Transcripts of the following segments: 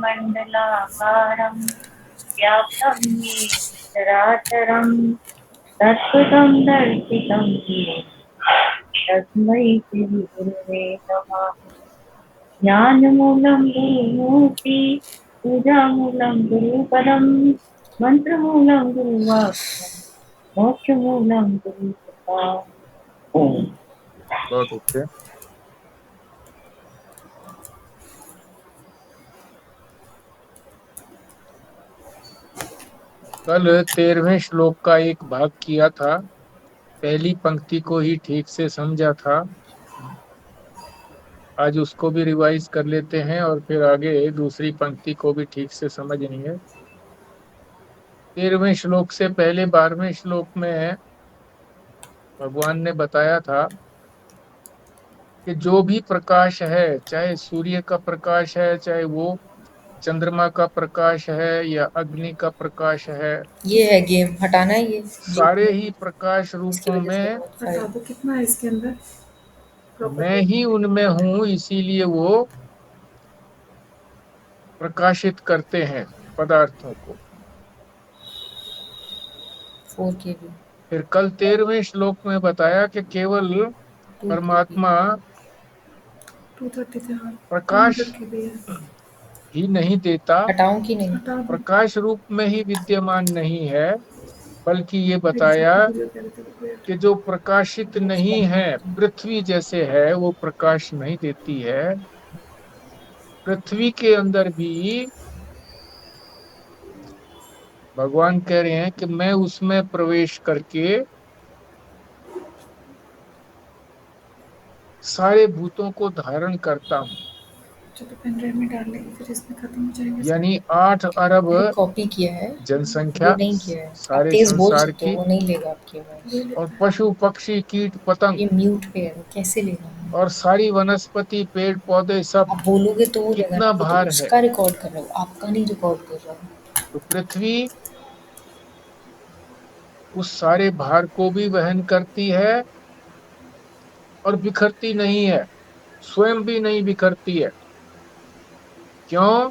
मंडलाकारं व्याप्तं येन चराचरं तत्पदं दर्शितं येन तस्मै श्रीगुरुवे नमः। ज्ञानमूलं गुरुमूर्ति पूजामूलं गुरुपदं मन्त्रमूलं गुरुवाक्यं मोक्षमूलं गुरुकृपा। ओम। बहुत अच्छे। कल 13वें श्लोक का एक भाग किया था, पहली पंक्ति को ही ठीक से समझा था। आज उसको भी रिवाइज कर लेते हैं और फिर आगे दूसरी पंक्ति को भी ठीक से समझनी है। 13वें श्लोक से पहले 12वें श्लोक में भगवान ने बताया था कि जो भी प्रकाश है, चाहे सूर्य का प्रकाश है, चाहे वो चंद्रमा का प्रकाश है या अग्नि का प्रकाश है, ये है गेम, हटाना है ये सारे ही प्रकाश इसकी रूपों वजह से में बता दो कितना है इसके अंदर। मैं ही उनमें हूं, इसीलिए वो प्रकाशित करते हैं पदार्थों को। 4 KB फिर कल 13वें श्लोक में बताया कि केवल 2 KB परमात्मा 230 थे। हाँ, प्रकाश 200 KB है। ही नहीं देता, हटाऊं कि नहीं? प्रकाश रूप में ही विद्यमान नहीं है, बल्कि ये बताया कि जो प्रकाशित नहीं है, पृथ्वी जैसे है, वो प्रकाश नहीं देती है। पृथ्वी के अंदर भी भगवान कह रहे हैं कि मैं उसमें प्रवेश करके सारे भूतों को धारण करता हूँ। तो पेन ड्राइव में डाल लेंगे, फिर इसमें खत्म हो जाएंगे। यानी 8 अरब कॉपी किया है, जनसंख्या वो नहीं किया है। आप सारे तेज बोल संसार सकते हो, की, वो नहीं लेगा आपकी आवाज। और पशु पक्षी कीट पतंग ये म्यूट पे है, वो कैसे लेगा? और सारी वनस्पति पेड़ पौधे सब, आप बोलोगे तो वो लेगा, कितना ये तो भार है। उसका रिकॉर्ड कर रहा हो, आपका नहीं रिकॉर्ड कर रहा हूँ। तो पृथ्वी उस सारे भार को भी वहन करती है और बिखरती नहीं है, स्वयं भी नहीं बिखरती है। क्यों?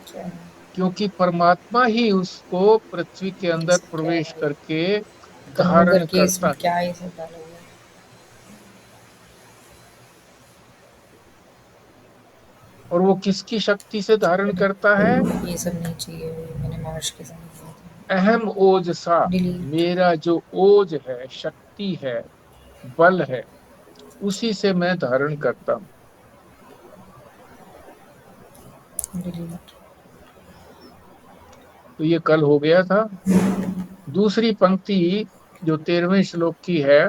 क्या है? क्योंकि परमात्मा ही उसको पृथ्वी के अंदर क्या प्रवेश है? करके कन्नू धारण करके करता इसमें है। क्या ये सब डाला हुआ है? और वो किसकी शक्ति से धारण करता है? ये सब नहीं चाहिए, मैंने मार्च के समय किया था। अहम ओज सा, डिलीट। मेरा जो ओज है, शक्ति है, बल है, उसी से मैं धारण करता हूँ। डिलीट। तो ये कल हो गया था। दूसरी पंक्ति जो 13वें श्लोक की है,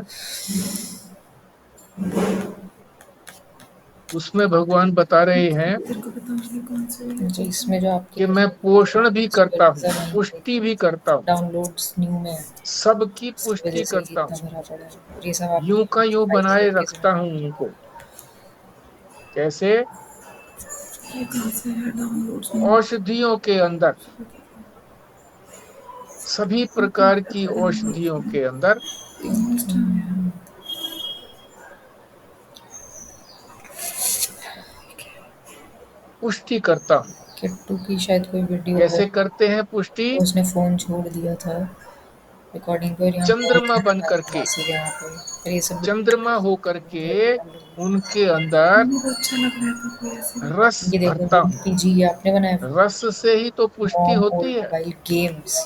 उसमें भगवान बता रहे हैं तो इसमें जो आपके कि मैं पोषण भी करता हूँ, पुष्टि भी करता हूँ, डाउनलोड्स न्यू में है, सबकी इसकी वजह पुष्टि से करता इतना हूँ, भरा पड़ा है। और ये सब आपके यूं का यूं फाइल्स बनाए करके रखता हूँ उनको। कैसे? औषधियों के अंदर, सभी प्रकार की औषधियों के अंदर पुष्टि करता हूँ। किट्टू की शायद कोई वीडियो है, कैसे करते हैं पुष्टि? तो उसने फोन छोड़ दिया था रिकॉर्डिंग पर। यहाँ चंद्रमा बन करके, यहाँ पे फिर ये सब चंद्रमा हो करके उनके अंदर अच्छा लग रहा था कोई ऐसे। रस ये देखो भरता हूँ। पीजी ये आपने बनाया। रस से ही तो पुष्टि मॉम होती ओल्ड है। मोबाइल गेम्स,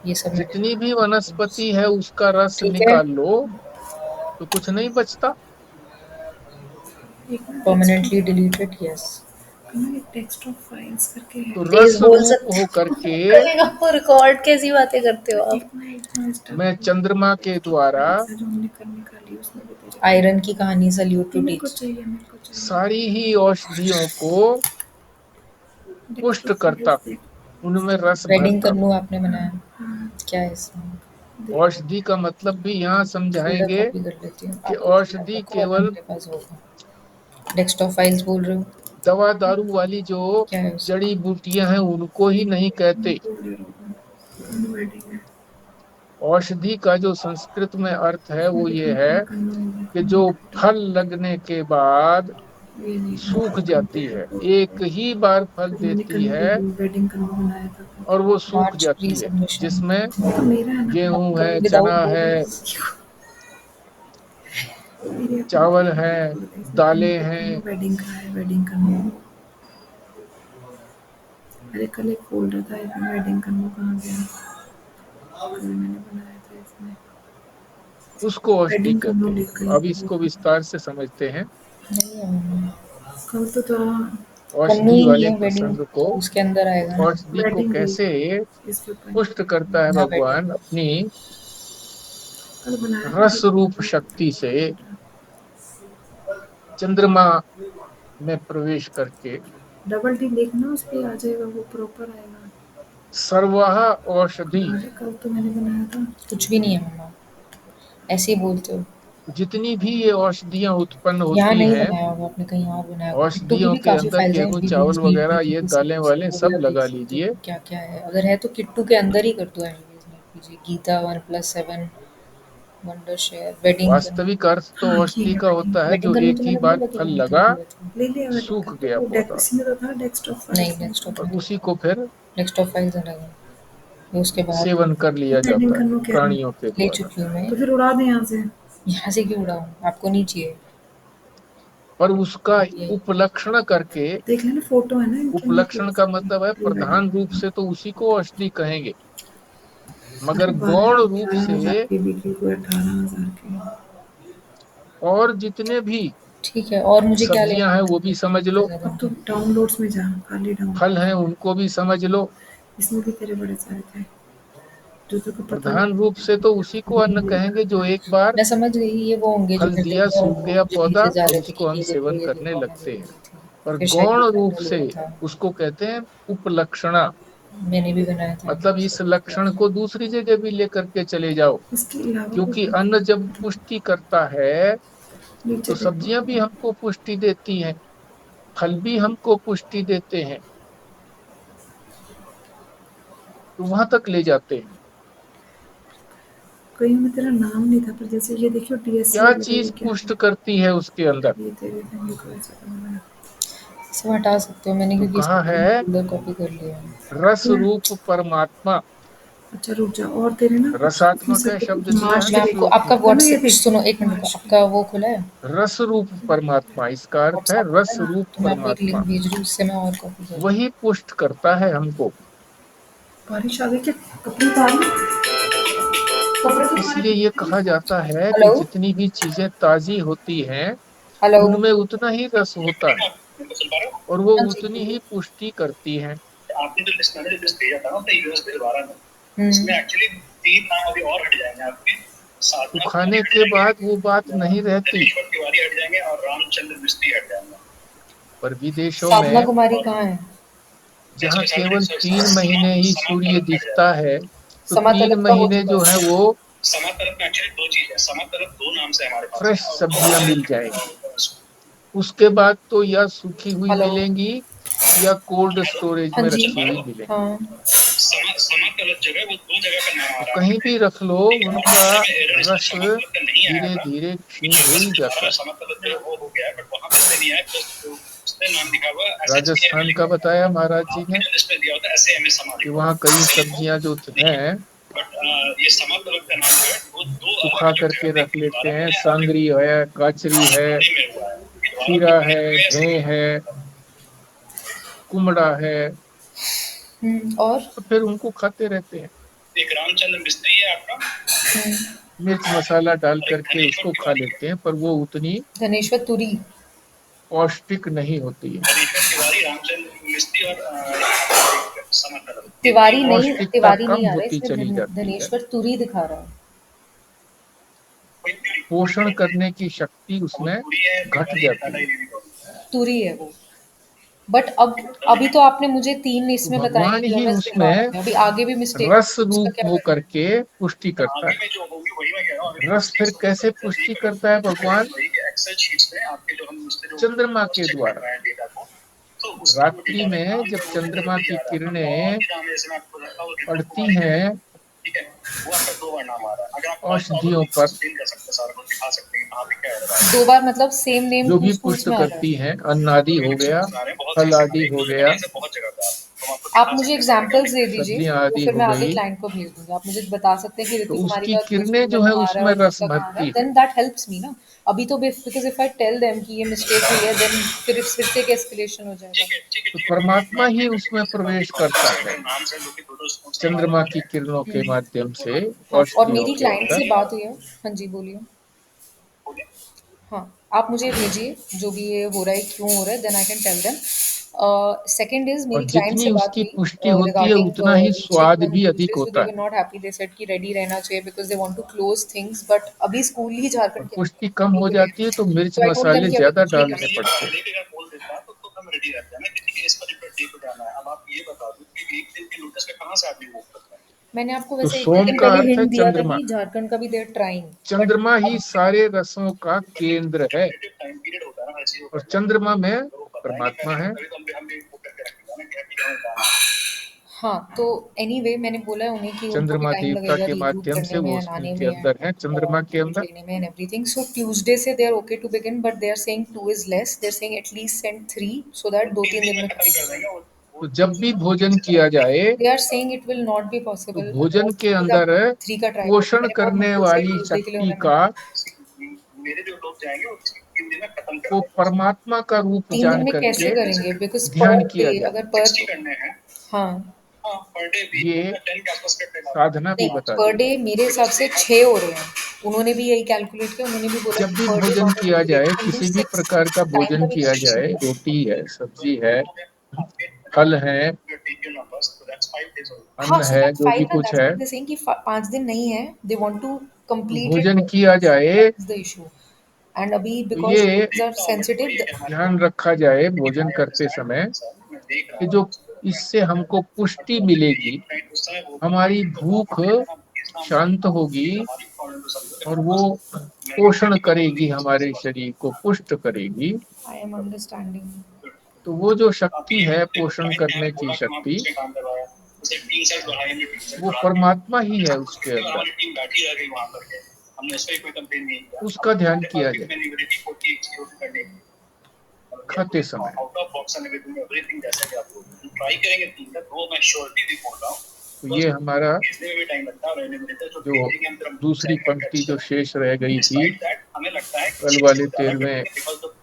ये सब मैंने जितनी भी वनस्पति है उसका रस ठीक है। निकाल लो तो कुछ नहीं बचता। Permanently deleted, yes. Text of files करके है, तो तेज रस बोल रूप सकते हो हो करके करेगा वो रिकॉर्ड। कैसी बातें करते हो आप? मैं चंद्रमा के द्वारा आयरन की कहानी, सल्यूट टू टीच। सारी ही औषधियों को पुष्ट करता हूँ, उनमें रस वेडिंग भरता हूँ। कन्नू आपने बनाया, क्या है इसमें? औषधि का मतलब भी यहाँ फोल्डर समझाएंगे कॉपी कर लेती हूँ, कि आप एक फोल्डर औषधि रखो वरना केवल मेरे पास होगा। डेस्कटॉप फाइल्स बोल रहे हो? दवा दारू वाली जो क्या है उसमें? जड़ी बूटियां हैं उनको ही नहीं कहते। औषधि का जो संस्कृत में अर्थ है वो ये है कि जो फल लगने के बाद ये नहीं सूख जाती है, कंप्लीटेड। एक ही बार फल मैंने देती कल है वेडिंग करना बनाया था। और वो सूख मार्च प्री जाती है, सबमिशन जिसमें तो मेरा है ना, गेहूं है, विदाउट चना है, मेरे चावल है, दालें हैं। वेडिंग का है, वेडिंग करना है। अरे कल एक फोल्डर था इसमें वेडिंग करना, कहाँ गया? कल मैंने बनाया था इसमें उसको औषधि वेडिंग करना कहते हैं। लिख गई अब वो। इसको विस्तार से समझते हैं। नहीं है मम्मा। कल तो था करनी औषधि ही वाले है वेडिंग, प्रसंग को, उसके अंदर आएगा ना। औषधि को वेडिंग कैसे वीक, इसके ऊपर पुष्ट करता है ना भगवान वेडिंग। अपनी कल बनाया था रस रूप शक्ति से, चंद्रमा में प्रवेश करके। डबल टी देखना, उस पे आ जाएगा, वो प्रॉपर आएगा। सर्वः औषधि, अरे कल तो मैंने बनाया था। कुछ भी नहीं है मम्मा, ऐसे ही बोलते हो। जितनी भी ये औषधियां उत्पन्न यहाँ होती नहीं हैं, बनाया होगा आपने, कहीं और बनाया होगा। किट्टू की औषधियों भी के काफी अंदर फाइल्स हैं, गेहूं, एमबीबीएस चावल भी, वगैरह, ये बीबीबी दालें सीरीज, वाले वो भी सब आप देख लगा सकते हो लीजिए। क्या क्या है। अगर है तो किट्टू के अंदर ही कर दो एमबीबीएस में, कीजिए गीता 1+7, वंडर शेयर, वेडिंग करनी। वास्तविक अर्थ तो हाँ ये औषधि है का वेडिंग। होता है जो वेडिंग करनी एक तो ही मैंने बार बोला था फल कि लगा, 1/3 ले लिया वेडिंग का, सूख तो गया वो पौधा, इसमें तो था डेस्कटॉप नहीं, फाइल्स में नेक्स्ट था। ऑफ और नहीं, उसी को फिर नेक्स्ट ऑफ फाइल्स अलग है, ये उसके बाद सेवन कर लिया वेडिंग जाता है करना कह रहे प्राणियों के हैं, ले द्वारा। चुकी हूँ मैं। तो फिर उड़ा दें यहाँ से। यहाँ से क्यों उड़ाऊँ, आपको नहीं चाहिए। पर उसका यही उपलक्षण करके, देख लेना, फोटो है ना इनके, मैं उपलक्षण का भेज मतलब है प्री वेडिंग। प्रधान रूप से तो उसी को औषधि कहेंगे, अरे मगर बारह गौण रूप 18,000 से की बिकी, कोई 18,000 की। और जितने भी ठीक है, और मुझे क्या लेना सब्जियां हैं है वो भी समझ लो, ज़्यादा अब तो दूंगी। डाउनलोड्स में जा, खाली फल डाउनलोड। हैं उनको भी समझ लो। इसमें भी तेरे बड़े सारे थे जो तेरे को पता प्रधान रूप से तो उसी को अन्न नहीं। कहेंगे जो एक बार मैं समझ गई, ये वो होंगे जो फल मिलते दिया, थे और सूख वो गया मुझे पौधा भेजे जा और रहे थे कि उसको हम ये देखो सेवन ये करने देखो, मैंने लगते ले हैं। ली थी। पर फिर शायद गौण ये रूप मैंने से लिया था, उसको कहते हैं उपलक्षणा। मैंने भी बनाया था मतलब इस लक्षण को दूसरी जगह भी लेकर के चले जाओ, इसके अलावा कोई क्योंकि बात अन्न जब पुष्टि करता है नीचे तो देखो। सब्जियां भी हमको पुष्टि देती हैं, फल भी हमको पुष्टि देते हैं, तो वहां तक ले जाते हैं। कहीं में तेरा नाम नहीं था, पर जैसे ये देखियो डीएससी क्या वगैरह, ये चीज क्या पुष्ट है? करती है उसके अंदर? ये तेरे थे, ये कोई सा बनाया। इसे हटा सकते हो, मैंने तो क्योंकि कहा इसका है फोल्डर कॉपी कर लिया है। रस क्या? रूप परमात्मा। अच्छा रुक जा, और तेरे ना कुछ इसमें रसात्मक से है कुछ शब्द दिया है मार्च मैं के ना आपको श्लोक आपका में। है ना, ये व्हाट्सएप देख सुनो, एक मिनट, मार्च के। आपका वो खुला है रस रूप परमात्मा, इसका अर्थ है व्हाट्सएप खुला रस है ना, रूप तो मैं आपको एक लिंक परमात्मा, भेज रही हूँ, उससे मैं और कॉपी कर रही हूँ। वही पुष्ट करता है हमको। बारिश आ गई क्या? कपड़े उतार लो। कपड़े तो तुम्हारे इसलिए ये भीगते कहा जाता है कि हेलो, जितनी भी चीजें ताजी होती हैं हेलो। उनमें उतना ही रस होता है और वो हाँ जी उतनी बोलिए। ही पुष्टि करती हैं। आपने जो लिस्ट मैंने जो लिस्ट भेजा था ना अपने यूएस बिल 12 में, इसमें एक्चुअली 3 नाम अभी और हट जाएंगे आपके। तो साधना कुमारी खाने हट के जाएंगे, बाद वो बात नहीं रहती। धनेश्वर तिवारी हट जाएंगे और रामचंद्र मिस्त्री हट जाएंगे। पर विदेशों साधना में कुमारी कहाँ है? जहाँ केवल 3 महीने ही समा सूर्य तरफ हट दिखता जाएगा। है, तो समा तीन तरफ का हो महीने चुका जो है है। वो समा तरफ में एक्चुअली 2 चीज है, समा तरफ 2 नाम से हमारे पास फ्रेश है और सब्जियां मिल जाएंगी। उसके बाद तो या सूखी हुई हेलो। मिलेंगी या कोल्ड स्टोरेज हाँ में जी। रखी हुई मिलेंगी। हाँ, समा तरफ जो है वो 2 जगह का नाम आ तो रहा है कहीं यहाँ पे। भी रख लो, ठीक है, और उनका पहले में एरर इसमें रस समा तरफ का नहीं आया धीरे था, धीरे क्योंकि क्षीण हो ही 2018 जाता में है। समा तरफ जो है वो हो गया है, बट वहाँ पे से नहीं आया, तो उसमें नाम लिखा हुआ SHAM राजस्थान का लिखा हुआ है। बताया महाराज जी आपके ने जो लिस्ट में दिया होता है SAM समा कि लिखा वहाँ होता है, कई सेम हो, सब्जियां जो नहीं है। हैं बट ये समा तरफ का नाम जो है वो 2 अलग सुखा अलग जगह करके पे रख लेते दोबारा हैं। मैंने अभी सांगरी है, गाचरी है, हाल ही में हुआ है, दोबारा खीरा पटने है, हुए भे ऐसे। है, कुमड़ा है, और तो फिर उनको खाते रहते हैं। एक रामचंद्र मिस्त्री है आपका। मिर्च मसाला डाल और एक करके धनेश्वर उसको खा तिवारी है। लेते हैं, पर वो उतनी धनेश्वर तुरी, पौष्टिक नहीं होती है। धनेश्वर तिवारी, रामचंद्र मिस्त्री और समातर पौष्टिकता तिवारी कम नहीं आ रहा है होती इसमें, चली जाती है। धनेश्वर तुरी दिखा रहा है। पोषण करने की शक्ति उसमें घट जाती है। तुरी है वो। बट अब अभी तो आपने मुझे 3 तो इसमें बताए भगवान जो ही मैं दिलवा रहा उसमें था, अभी आगे भी मिस्टेक रस होगी, उसका रूप क्या हो करें? करके पुष्टि करता आगे है। में जो होगी वही मैं कह रहा हूँ, अभी रस फिर मिस्टेक्स होगी तो कैसे जल्द ही पुष्टि करेंगे। करता है भगवान? वही कि एक्सेल शीट्स में आपके जो हम उससे जो चंद्रमा क्रॉस के चेक कर द्वारा। रहे हैं डेटा को, तो उसमें वो रात्रि डेटा में में नाम जब जो वो एरर चंद्रमा नहीं की आ रहा है, और किरणें भी नाम है, जैसे मैं आपको बताता हूँ, रितु पड़ती कुमारी का है। हैं ठीक है, वो आपका 2 बार नाम आ रहा है। अगर आप औषधियों पर एक्सप्लेन कर सकते हैं, सर को दिखा सकते हैं कहाँ पे क्या एरर आ रहा है। 2 बार मतलब सेम नेम जो 2 भी स्कूल्स पुष्ट में आ रहा करती है। हैं, अन्न आदि हो गया, बहुत फल सही आदि हो सिखा रही गया, है, ऐसे बहुत जगह पे तो हम आपको आप दिखा मुझे सकते हैं एग्जांपल्स दे दीजिए, सब्जियां तो आदि फिर हो मैं आगे गई, क्लाइंट को भेज दूँगी। आप मुझे बता सकते हैं कि तो ऋतु कुमारी उसकी का किस किरणें स्कूल में जो है कहाँ आ रहा है उसमें और रस किसका कहाँ आ रहा भरती है, है। देन दैट हेल्प्स मी ना। अभी तो because if I tell them कि ये मिस्टेक हुई है, देन फिर से एक एस्केलेशन हो जाएगा। तो परमात्मा ही उसमें प्रवेश करता है नाम से लोग दो स्कूल चंद्रमा की किरणों के हुँ। माध्यम से हाँ, और औषधियों मेरी के क्लाइंट अंदर। से बात हुई है। हाँ जी, बोलिए। हाँ, आप मुझे भेजिए जो भी ये हो रहा है, क्यों हो रहा है, then I can tell them. Second is और मेरी क्लाइंट जितनी से बात उसकी हुई पुष्टि होती है रिगार्डिंग उतना ही स्वाद चिकन भी अधिक जूसेस, सो दे होता वर है। Not happy. दे सेड कि रेडी रहना चाहिए because they want to close things, but अभी स्कूल ही और झारखंड के पुष्टि अंदर कम नहीं हो खुले हैं। जाती है तो मिर्च तो आई टोल्ड देम मसाले कि अभी ज्यादा कुछ नहीं डालने करना। पड़ते हैं। पहले भी अगर बोल देता तो हम रेडी रहते हैं ना कि इस पर्टिकुलर डे को जाना है। अब आप ये बता दो कि एक दिन के नोटिस पे कहाँ से आदमी मूव करता है। मैंने आपको तो वैसे 1 सोम दिन का पहले अर्थ है हिंट दिया था चंद्रमा। कि झारखंड का भी दे आर ट्राइंग, बट चंद्रमा ही अब सारे रसों का केंद्र है टाइम पीरियड होता है ना हर चीज को और करने का। चंद्रमा में तो वो पता ही नहीं परमात्मा पहले है। तभी तो हम भी वो करके रखेंगे ना कि अभी क्या होता है। हाँ, तो एनीवे मैंने बोला है उन्हें कि उनको भी चंद्रमा टाइम देवता लगेगा के रीबूट माध्यम करने से में वो एंड स्कूल आने के में अंदर है, चंद्रमा के नॉलेज अंदर। लेने में एंड एवरीथिंग। सो ट्यूसडे से they are okay to begin, but they are saying 2 is less. They are saying at least send 3 so that 2-3 दिन में खत्म खत्म कर हो देंगे जाए। तो जब भी भोजन किया जाए they are saying it will not be तो पॉसिबल भोजन अगर के प्लीज़ आप अंदर 3 का ट्राई करिए। पोषण मैंने बहुत करने मुश्किल से वाली ट्यूसडे के लिए शक्ति उन्हें का, मना। मेरे जो लोग जाएंगे वो 3 दिन में खत्म कर को देंगे। परमात्मा का रूप 3 दिन जान में कैसे करके करेंगे? बिकॉज़ ध्यान पर किया डे जाए। अगर पर 60 करने हैं। हाँ, हाँ, पर डे भी ये 10 के आसपास करते हैं। साधना भी नहीं, बता पर दी डे है। मेरे हिसाब से 6 हो रहे हैं। उन्होंने भी यही कैलकुलेट किया, उन्होंने भी बोला जब कि भी पर डे भोजन नॉट किया एट, जाए, कैन डू किसी भी 6। प्रकार का टाइम भोजन का भी किया कुछ जाए, इश्यू नहीं। रोटी है, सब्जी है, फल है, हाँ, अन्न सो है, दैट्स जो भी 5 ना, कुछ दैट्स है, व्हाट दे सेइंग कि 5 दिन नहीं है, दे वांट टू तो कंप्लीट इट भोजन 2 किया डेज़, जाए। That is the issue. And अभी तो बिकॉज़ ये थिंग्स आर सेंसिटिव द ध्यान रखा जाए भोजन करते समय कि जो इससे हमको पुष्टि मिलेगी, हमारी भूख शांत होगी और वो पोषण करेगी, हमारे शरीर को पुष्ट करेगी। I am understanding. तो वो जो शक्ति है पोषण करने की शक्ति, वो परमात्मा ही है उसके अंदर। हमारी टीम बैठी रह गई वहां पर, हमने इस पे कोई कंप्लेन नहीं किया। उसका ध्यान किया जाए मैंने होती है खाते समय। Out of box and everything जैसा कि आप लोग ट्राई करेंगे 3 तक, वो मैं श्योरिटी भी बोल रहा हूँ। तो ये हमारा इसमें भी टाइम लगता है, रहने में जो जो भेजेंगे हम फिर दूसरी पंक्ति जो शेष रह गई थी डिस्पाइट दैट हमें लगता है कल वाले 13वें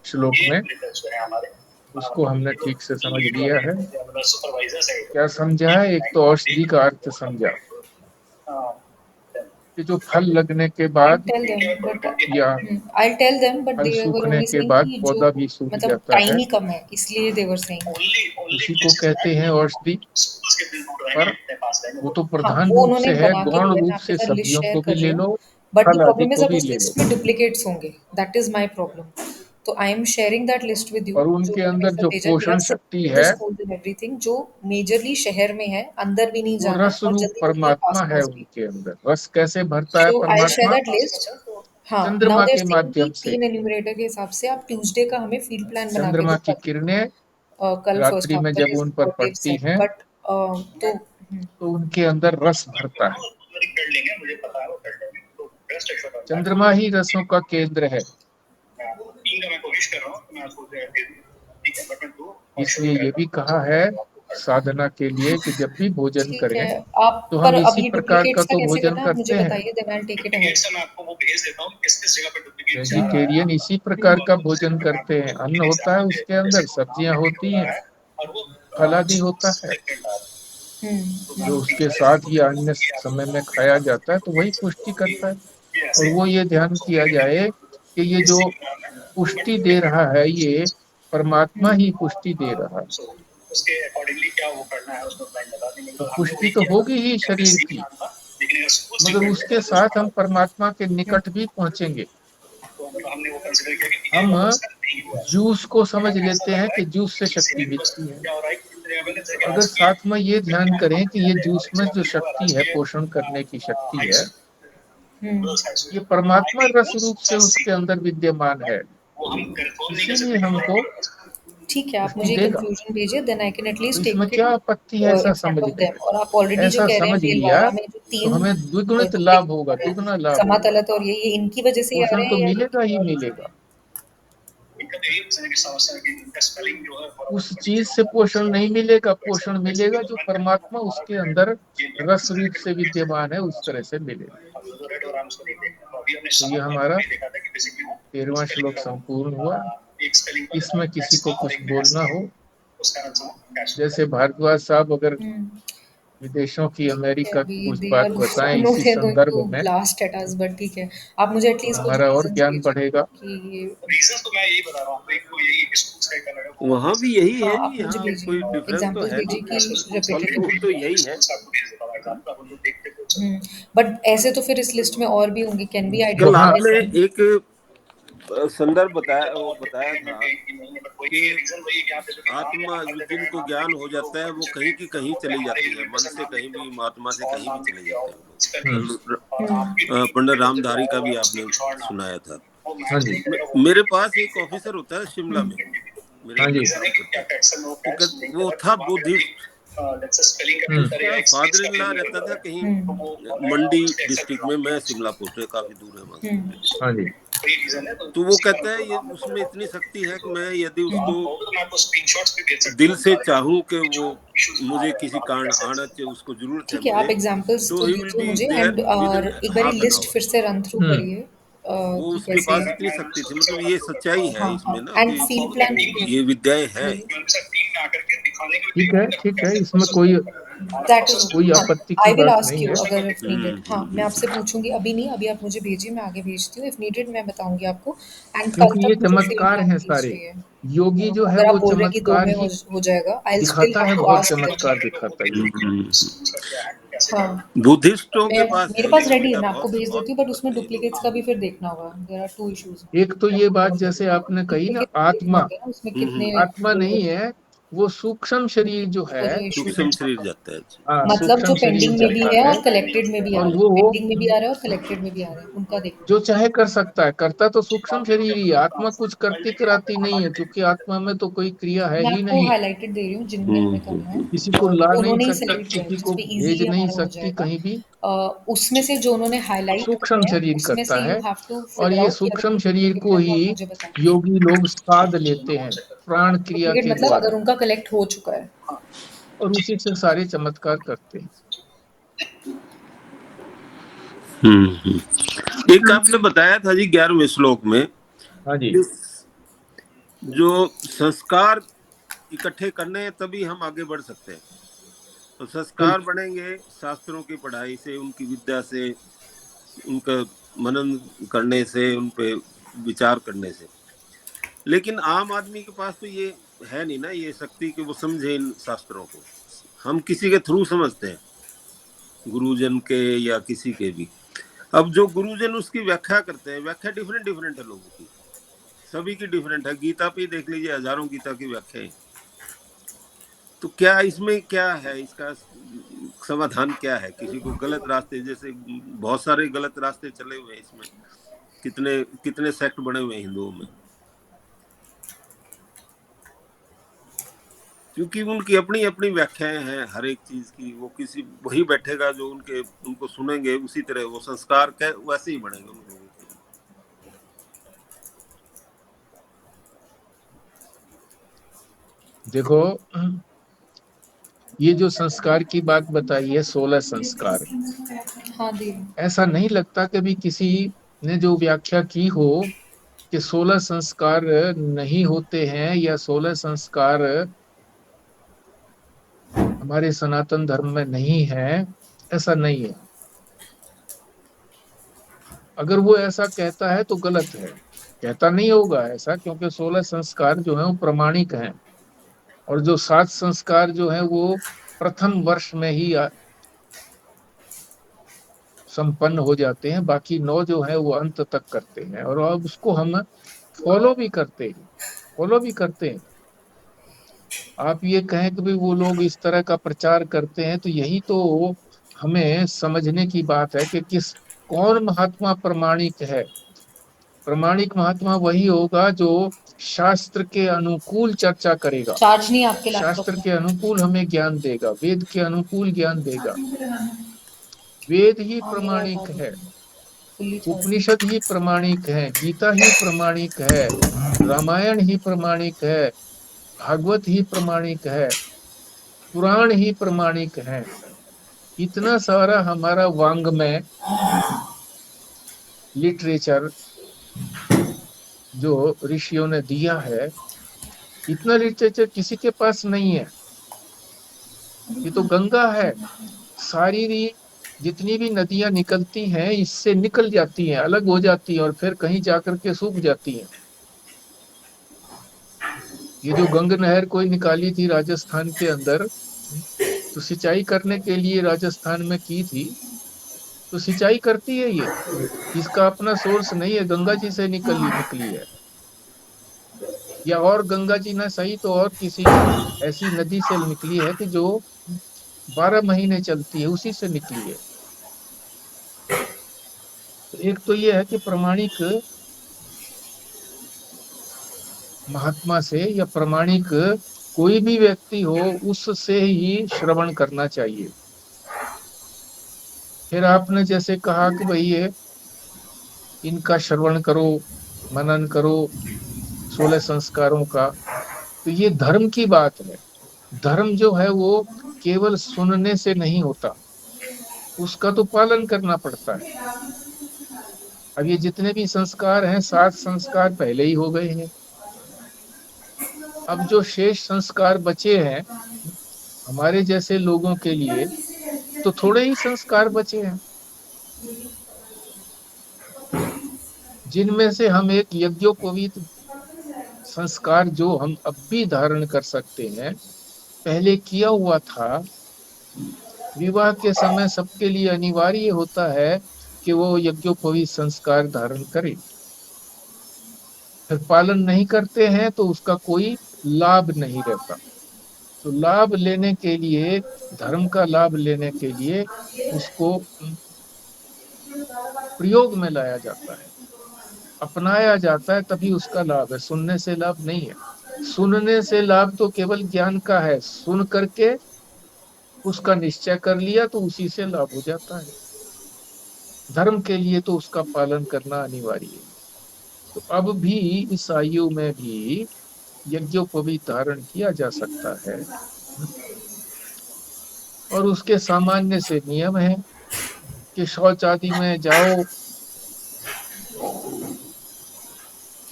श्लोक में, ब्रिटल्स जो है हमारे उसको हमने ठीक से समझ लिया है। सुपरवाइजर्स है। क्या समझा है? एक तो औषधि का अर्थ समझा कि जो फल लगने के I'll बाद tell them, but या I'll tell them, but फल they were सूखने only के saying बाद कि जो पौधा भी सूख मतलब जाता टाइम है, ही कम है, इसलिए they were saying। उसी को कहते हैं औषधि। पर वो तो हाँ, प्रधान वो रूप उन्होंने से है, बना के गौण दिया, मैं रूप आपके से साथ लिस्ट सब्जियों शेयर को भी कर रही ले हूँ। लो, बट द फल आदि प्रॉब्लम इज को अब भी उस ले लो। लिस्ट में डुप्लीकेट्स होंगे, दैट इज माय प्रॉब्लम। तो I am sharing that list with you, और जो उनके उन्होंने मेरे अंदर साथ जो भेजा। दे पोषण आर शक्ति सिटिंग द है स्कूल्स एंड एवरीथिंग, जो मेजरली शहर में है, अंदर भी नहीं वो जाना है रस और रूप जल्दी जल्दी आप परमात्मा पास है। पास भी। उनके अंदर रस कैसे भरता है सो आई शेयर परमात्मा? That list. हाँ, नाउ चंद्रमा दे आर के सेइंग कि माध्यम से। 3 एन्यूमरेटर के हिसाब से आप ट्यूसडे का हमें फील्ड प्लान बना के चंद्रमा दो की कल। किरणें कल फर्स्ट रात्रि हाफ में दैट जब इज उन पर व्हाट दे पड़ती सेड, हैं बट तो तो उनके अंदर रस भरता है। कर लेंगे, मुझे पता है वो कर लेंगे, तो रेस्ट एश्योर करना है। चंद्रमा ही रसों का केंद्र है। 3 का मैं कोशिश कर रहा हूँ, मैं आपको दे दूं, ठीक है, बट मैं 2 और इसलिए श्योर ये करता भी हूँ। कहा है साधना के लिए कि जब भी भोजन ठीक है। करें आप तो पर हम अब इसी ये प्रकार का डुप्लीकेट्स का तो कैसे भोजन करना है आप मुझे करते हैं। बताइए, then I will take it ahead. Duplicate से मैं आपको वो भेज देता हूँ, किस-किस जगह पे डुप्लीकेट जा रहा है। वेजिटेरियन इसी प्रकार का भोजन करते हैं। अन्न होता है, उसके अंदर सब्जियां होती हैं, और वो फल आदि होता है, डिफरेंट आ रहा है। जो उसके साथ ही अन्य समय में खाया जाता है, तो वही पुष्टि करता है। और वो ये ध्यान किया जाए कि ये जो पुष्टि दे रहा है, ये परमात्मा ही पुष्टि दे रहा है। उसके अकॉर्डिंगली क्या वो करना है उसको प्लान बता देंगे। तो तो हमने पुष्टि वही तो किया था होगी ही कि हमने शरीर सीन की, नाम था, लेकिन अगर स्कूल मगर सीक्रेट उसके है साथ हम परमात्मा के निकट भी पहुंचेंगे। तो मतलब हमने वो कंसीडर किया कि ये हम वाला इसका नहीं हुआ है। जूस को समझ ऐसा लेते लग हैं रहा है कि जूस से कि शक्ति सीमेंट मिलती है, क्या हो रहा है कि तो अगर आज की साथ में ये ध्यान करें कि ये जूस में जो शक्ति है, राजकीय पोषण करने की शक्ति हाई है, गर्ल्स हाई ये स्कूल, आई परमात्मा थिंक वो रस रूप से जस्ट सी उसके अंदर विद्यमान है। वो हम कंफर्म नहीं कर इसीलिए सकते कि हमको प्रॉपर ठीक है, आप उसको मुझे देगा। कंक्लूजन भेजिए, देन आई कैन तो एटलीस्ट टेक इसमें इट क्या आपत्ति है ऐसा इन फ्रंट समझ ऑफ देम। लेने और आप ऑलरेडी जो ऐसा कह रहे हैं समझ लिया भीलवाड़ा में जो तो 3 हमें द्विगुणित लाभ होगा, दुगना लाभ होगा, समातलत और ये इनकी वजह से ही आ पोषण रहे तो हैं या मिलेगा ही किसी और वजह से? मिलेगा। इनका तो यही वजह है कि समस्या है कि इनका स्पेलिंग जो है बराबर उस चीज से पोषण नहीं मिलेगा, पोषण मिलेगा जो परमात्मा उसके अंदर रस रूप से विद्यमान है, उस तरह से मिलेगा। अब जो रेड और उसको नहीं देखा, तो अभी हमने तो ये 7 हमारा में देखा था कि बेसिकली वो 13वां स्पेलिंग श्लोक संपूर्ण हुआ। एक स्पेलिंग पर इसमें किसी एस को का और कुछ एक में एस बोलना का, हो, उस कारण से वो कैश होता जैसे भारद्वाज साहब अगर हुँ। विदेशों की, ठीक है, अमेरिका की अभी कुछ दे बात आर बताएं आई नो इसी दे आर गोइंग संदर्भ टू में, ब्लास्ट एट अस, बट ठीक है। आप मुझे तो एटलीस्ट कुछ हमारा और रीज़न्स ज्ञान भेजिए बढ़ेगा। कि ये है। रीजंस तो मैं यही बता रहा हूँ आपको, एक तो यही है कि स्कूल से कलर है वो वहाँ भी यही हाँ, है आप जी, मुझे यहाँ भेजिए, कोई डिफरेंस तो एग्ज़ाम्पल्स है भेजिए नहीं, कि फल रिपिटेटिव फ्रूट तो यही है। स्कूल से आपको भेज देता हूँ एग्जांपल, आप उनको देख के बोल सकते हुँ, बट ऐसे तो फिर इस लिस्ट में और भी होंगे, कैन बी कल वहाँ आइडेंटिफाइड आपने देम? एक संदर्भ बताया, वो हो। बताया एग्रीमेंट था एक ही महीने पर कोई कि रीजन वही है कि आप जैसे कि नाम आत्मा यहाँ भर देते हैं, जिनको नाम ज्ञान लेके हो जो जाता है वो कहीं जनरेट की कहीं वो पे चली हमारे जाती है, यूनिट मन से से नाम कहीं लिखते भी, हो महात्मा से और कहीं भी नाम चले लिखते हो जाते हैं वो स्पेलिंग लोग। और आपकी पंडित टीम रामधारी का भी उसकी आपने कुछ और नाम सुनाया था। वो हाँ मैच जी, नहीं करेगा, वो मेरे पास एक ऑफिसर होता है शिमला में, मेरे हाँ एक जी, रीजन है ऑफिस कि क्या करता है, टेक्सन में वो तो कैच नहीं वो कर था रहा, वहाँ पे बुद्धिस्ट। लेट्स से स्पेलिंग का फिल्टर या उसका एक स्पेस फादर का इन लॉ रहता फिल्टर था है, कहीं तो वो मंडी उससे एक्सेप्ट डिस्ट्रिक्ट में, करना मैं होगा। शिमला पोस्ट है, काफी दूर है वहां से मेरे लिए। हाँ जी। वही रीजन है, तो तो वो उसी कारण कहता से है वो ये नाम उसमें इतनी शक्ति है कि मैं यदि तो आप उसको कहोगे तो मैं आपको स्क्रीनशॉट्स भी भेज सकता दिल हूँ से सारे चाहूं कि वो जो इश्यूज आ मुझे रहे हैं किसी हम कारण कैसे आना चाहिए, उसको जरूरत है ठीक है, मुझे, आप एग्ज़ाम्पल्स तो तो ही विल दीजिए बी मुझे देयर एंड विद और इन एक बारी हाफ एन लिस्ट आवर। फिर से रन थ्रू हम्म करिए वो कि उसके कैसे पास इतनी शक्ति थी, मतलब ये सच्चाई है हाँ, इसमें हाँ, ना एंड कि फील्ड प्लान भी ये विद्याएं है। बोलिए। मैं उनसे टीम में आकर के दिखाने के ठीक लिए है, ठीक है, इसमें कोई दैट इज़ कोई हाँ, आपत्ति आई की विल बात आस्क नहीं यू है, अगर इफ नीडेड। हाँ, मैं आपसे हम्म। पूछूंगी, अभी नहीं, अभी आप मुझे भेजिए, मैं आगे भेजती हूँ, इफ नीडेड मैं बताऊंगी आपको। एंड कल क्योंकि ये तक मुझे सेम चमत्कार हैं क्वांटिटीज सारे। चाहिए। योगी जो है अगर आप वो बोल रहे हैं कि 2 चमत्कार में ही हो जाएगा, आई विल स्टिल दिखाता हैव है, टू बहुत आस्क देम। चमत्कार दिखाता है योगी। हाँ, बुद्धिस्टों के मैं पास मेरे ये पास है रेडी है, बेटा, मैं आपको बहुत भेज बहुत देती हूँ, बट उसमें करते हैं ये लोग। डुप्लीकेट्स का भी फिर देखना होगा। There are 2 issues. एक तो ये बात जैसे आपने कही ना, डुप्लीकेट देखना आत्मा, होगा ना, उसमें कितने आत्मा नहीं है, वो सूक्ष्म शरीर जो वो है, जो इश्यू है। सूक्ष्म शरीर जाता है। हाँ, मतलब जो सूक्ष्म शरीर पेंडिंग में भी जाता है है, और कलेक्टेड में भी आ और रहा है, वो पेंडिंग में भी आ रहा है और कलेक्टेड में भी आ रहा है, उनका देखना। जो चाहे कर सकता है, करता तो सूक्ष्म शरीर ही है, आत्मा कुछ करती कराती नहीं है, क्योंकि आत्मा में तो कोई क्रिया है मैं ही आपको नहीं, हाइलाइटेड दे रही हूँ जिनमें हमें करना है, किसी को ला जो नहीं उन्होंने ही सकती, सेलेक्ट किया है, किसी जिस को पे भेज इजीली नहीं हमारा हो सकती जाएगा। कहीं भी। उसमें से जो उन्होंने हाईलाइट सूक्ष्म किए हैं, शरीर उसमें करता से यू है, हैव टू और फिगर ये आउट कि अगर सूक्ष्म कोई शरीर को डुप्लीकेट है तो ही आप मुझे बताएं। योगी लोग साध लेते हैं प्राण क्रिया डुप्लीकेट के मतलब द्वारा, अगर उनका कलेक्ट हो चुका है। और उसी से सारे चमत्कार करते हैं। एक आपने बताया था जी 11वें श्लोक में, हाँ जी, जो संस्कार इकट्ठे करने हैं तभी हम आगे बढ़ सकते हैं। तो संस्कार बिल्कुल। बढ़ेंगे शास्त्रों की पढ़ाई से, उनकी विद्या से, उनका मनन करने से, उन पे विचार करने से। लेकिन आम आदमी के पास तो ये है नहीं ना, ये शक्ति कि वो समझे इन शास्त्रों को। हम किसी के थ्रू समझते हैं, गुरुजन के या किसी के भी। अब जो गुरुजन उसकी व्याख्या करते हैं, व्याख्या डिफरेंट डिफरेंट है लोगों की, सभी की डिफरेंट है। गीता पे देख लीजिए, हजारों गीता की व्याख्याएं। तो क्या इसमें क्या है, इसका समाधान क्या है? किसी को गलत रास्ते, जैसे बहुत सारे गलत रास्ते चले हुए हैं इसमें, कितने कितने सेक्ट बने हुए हैं हिंदुओं में, क्योंकि उनकी अपनी अपनी व्याख्याएं हैं हर एक चीज की। वो किसी वही बैठेगा जो उनको सुनेंगे, उसी तरह वो संस्कार वैसे ही बनेंगे उन लोगों के। देखो, ये जो संस्कार की बात बताई है, 16 संस्कार, हाँ दी। ऐसा नहीं लगता कभी किसी ने जो व्याख्या की हो कि 16 संस्कार नहीं होते हैं, या 16 संस्कार हमारे सनातन धर्म में नहीं है, ऐसा नहीं है। अगर वो ऐसा कहता है तो गलत है, कहता नहीं होगा ऐसा, क्योंकि 16 संस्कार जो है वो प्रमाणिक हैं, और जो 7 संस्कार जो है वो प्रथम वर्ष में ही संपन्न हो जाते हैं, बाकी 9 जो है वो अंत तक करते हैं, और अब उसको हम फॉलो भी करते हैं, फॉलो भी करते हैं। आप ये कहें कि भाई वो लोग इस तरह का प्रचार करते हैं, तो यही तो हमें समझने की बात है कि कौन महात्मा प्रमाणिक है। प्रमाणिक महात्मा वही होगा जो शास्त्र के अनुकूल चर्चा करेगा, चार्ज नहीं आपके लैपटॉप शास्त्र में? के अनुकूल हमें ज्ञान देगा, वेद के अनुकूल ज्ञान देगा। वेद ही हाँ, मेरा प्रमाणिक iPad है, फुल्ली चार्ज। उपनिषद ही प्रमाणिक है, गीता ही प्रमाणिक है, रामायण ही प्रमाणिक है, भागवत ही प्रमाणिक है, पुराण ही प्रमाणिक है। इतना सारा हमारा वांग्मय लिटरेचर जो ऋषियों ने दिया है, इतना लिटरेचर किसी के पास नहीं है। ये तो गंगा है, सारी जितनी भी नदियां निकलती हैं इससे निकल जाती हैं, अलग हो जाती हैं और फिर कहीं जाकर के सूख जाती हैं। ये जो गंग नहर कोई निकाली थी राजस्थान के अंदर, तो सिंचाई करने के लिए राजस्थान में की थी, तो सिंचाई करती है ये, इसका अपना सोर्स नहीं है, गंगा जी से निकली निकली है। या और गंगा जी ना सही तो और किसी ऐसी नदी से निकली है कि जो 12 महीने चलती है, उसी से निकली है। तो एक तो ये है कि प्रामाणिक महात्मा से या प्रामाणिक कोई भी व्यक्ति हो उससे ही श्रवण करना चाहिए। फिर आपने जैसे कहा कि भाई ये इनका श्रवण करो, मनन करो 16 संस्कारों का, तो ये धर्म की बात है। धर्म जो है वो केवल सुनने से नहीं होता, उसका तो पालन करना पड़ता है। अब ये जितने भी संस्कार हैं 7 संस्कार पहले ही हो गए हैं, अब जो शेष संस्कार बचे हैं हमारे जैसे लोगों के लिए, तो थोड़े ही संस्कार बचे हैं, जिनमें से हम एक यज्ञोपवीत संस्कार जो हम अब भी धारण कर सकते हैं, पहले किया हुआ था। विवाह के समय सबके लिए अनिवार्य होता है कि वो यज्ञोपवीत संस्कार धारण करे, फिर पालन नहीं करते हैं तो उसका कोई लाभ नहीं रहता। तो लाभ लेने के लिए, धर्म का लाभ लेने के लिए उसको प्रयोग में लाया जाता है, अपनाया जाता है, तभी उसका लाभ है। सुनने से लाभ नहीं है। सुनने से लाभ तो केवल ज्ञान का है, सुन करके उसका निश्चय कर लिया तो उसी से लाभ हो जाता है। धर्म के लिए तो उसका पालन करना अनिवार्य है। तो अब भी इस आयु में भी यज्ञोपवीत धारण किया जा सकता है, और उसके सामान्य से नियम है कि शौच आदि में जाओ,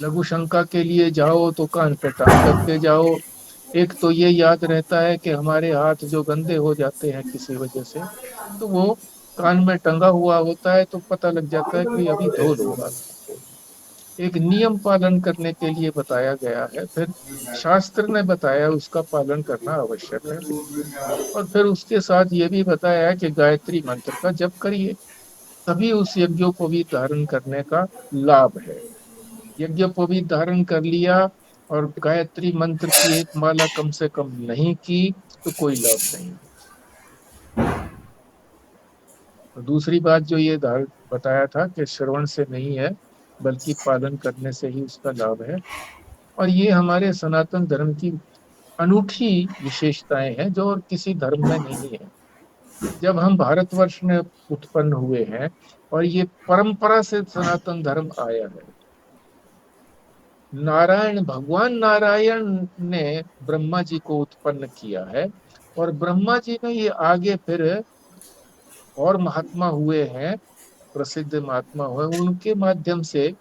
लघु शंका के लिए जाओ तो कान पे टांग करके जाओ। एक तो ये याद रहता है कि हमारे हाथ जो गंदे हो जाते हैं किसी वजह से, तो वो कान में टंगा हुआ होता है, तो पता लग जाता है कि अभी धो लो हाथ। एक नियम पालन करने के लिए बताया गया है, फिर शास्त्र ने बताया उसका पालन करना आवश्यक है। और फिर उसके साथ ये भी बताया है कि गायत्री मंत्र का जप करिए, तभी उस यज्ञोपवीत धारण करने का लाभ है। यज्ञोपवीत धारण कर लिया और गायत्री मंत्र की एक माला कम से कम नहीं की तो कोई लाभ नहीं। और दूसरी बात जो ये बताया था कि श्रवण से नहीं है बल्कि पालन करने से ही उसका लाभ है। और ये हमारे सनातन धर्म की अनूठी विशेषताएं हैं जो और किसी धर्म में नहीं है। जब हम भारतवर्ष में उत्पन्न हुए हैं और ये परंपरा से सनातन धर्म आया है, नारायण, भगवान नारायण ने ब्रह्मा जी को उत्पन्न किया है, और ब्रह्मा जी ने ये आगे फिर और महात्मा हुए हैं, प्रसिद्ध महात्मा हुए, उनके माध्यम से,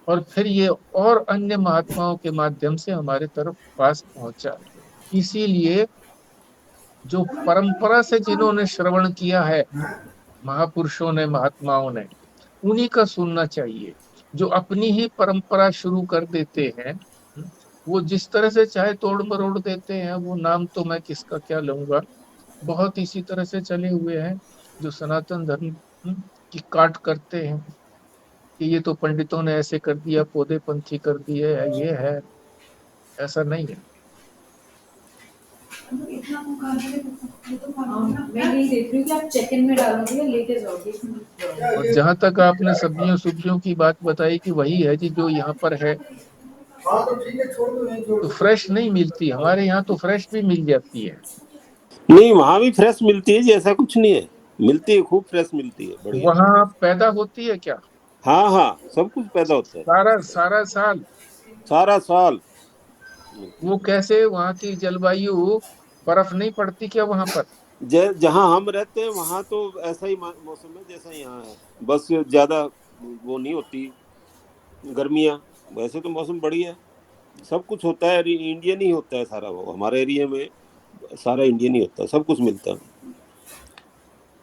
और फिर ये और अन्य महात्माओं के माध्यम से हमारे तरफ पास पहुंचा। इसीलिए जो परंपरा से जिन्होंने श्रवण किया है, महापुरुषों ने, महात्माओं ने, उन्हीं का सुनना चाहिए। जो अपनी ही परंपरा शुरू कर देते हैं, वो जिस तरह से चाहे तोड़ मरोड़ देते हैं, वो नाम तो मैं किसका क्या लूंगा, बहुत इसी तरह से चले हुए हैं जो सनातन धर्म की काट करते हैं कि ये तो पंडितों ने ऐसे कर दिया, पौधे पंथी कर दिए, ये है। ऐसा नहीं है। मैं यही देख रही हूँ कि आप चेक इन में डालोगे या लेके जाओगे। और जहां तक आपने सब्जियों सुब्जियों की बात बताई कि वही है जी जो यहाँ पर है, तो फ्रेश नहीं मिलती, हमारे यहाँ तो फ्रेश भी मिल जाती है। नहीं, वहाँ भी फ्रेश मिलती है जी, ऐसा कुछ नहीं है, मिलती है, खूब फ्रेश मिलती है, बढ़िया। वहाँ पैदा होती है क्या? हाँ हाँ, सब कुछ पैदा होता है सारा साल? सारा साल। वो कैसे, वहाँ की जलवायु, बर्फ नहीं पड़ती क्या वहाँ पर? जहाँ हम रहते हैं वहाँ तो ऐसा ही मौसम है जैसा यहाँ है, बस ज्यादा वो नहीं होती गर्मियाँ, वैसे तो मौसम बढ़िया है, सब कुछ होता है, इंडियन ही होता है सारा, वो हमारे एरिया में सारा इंडियन ही होता है, सब कुछ मिलता है।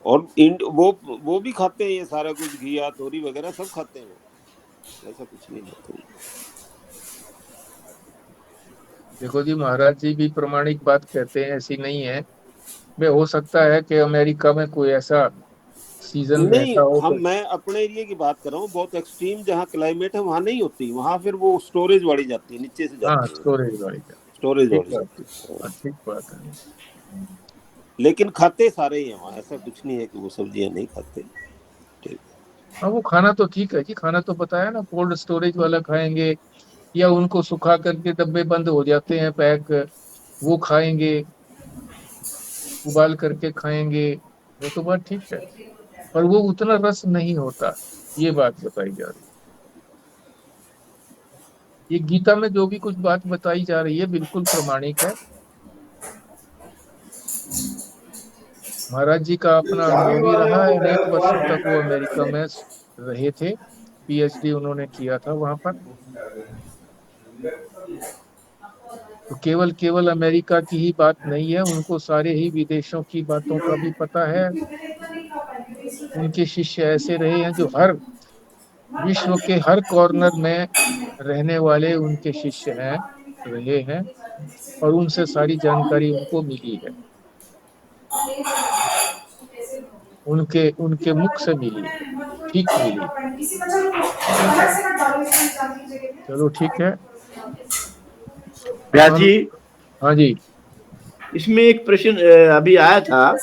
और वो भी खाते हैं ये सारा कुछ, घिया तोरी वगैरह सब खाते हैं वो, ऐसा कुछ नहीं होता। देखो जी, महाराज जी भी प्रमाणिक बात कहते हैं, ऐसी नहीं है। वे हो सकता है कि अमेरिका में कोई ऐसा सीजन नहीं, रहता हो तो। मैं अपने एरिया की बात कर रहा हूँ, बहुत एक्सट्रीम जहाँ क्लाइमेट है वहाँ नहीं होती, वहाँ फिर वो स्टोरेज वाली जाती है, नीचे से हाँ, जाती है, स्टोरेज वाली का। स्टोरेज ठीक वाली बात जाती है। है, ठीक बात है। लेकिन खाते सारे ही हैं वहाँ, ऐसा कुछ नहीं है कि वो सब्जियां नहीं खाते। ठीक। हाँ, वो खाना तो ठीक है जी, खाना तो बताया ना, कोल्ड स्टोरेज वाला खाएंगे, या उनको सुखा करके डब्बे बंद हो जाते हैं पैक, वो खाएंगे, उबाल करके खाएंगे, वो तो बात ठीक है, पर वो उतना रस नहीं होता, ये बात बताई जा रही है। ये गीता में जो भी कुछ बात बताई जा रही है बिल्कुल प्रमाणिक है। महाराज जी का अपना अनुभव भी रहा है, अनेक वर्षों तक वो अमेरिका में रहे थे, पीएचडी उन्होंने किया था वहां पर। तो केवल केवल अमेरिका की ही बात नहीं है, उनको सारे ही विदेशों की बातों का भी पता है। उनके शिष्य ऐसे रहे हैं जो हर विश्व के हर कॉर्नर में रहने वाले उनके शिष्य हैं, रहे हैं, और उनसे सारी जानकारी उनको मिली है, उनके उनके मुख से मिली है, ठीक मिली। चलो ठीक है। व्यास जी, हाँ जी। इसमें एक प्रश्न अभी आया था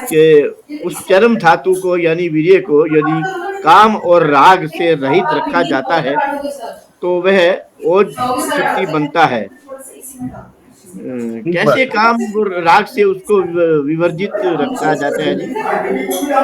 कि उस चरम धातु को यानी वीर्य को यदि काम और राग से रहित रखा जाता है तो वह ओज शक्ति बनता है। कैसे काम और राग से उसको विवर्जित रखा जाता है जी?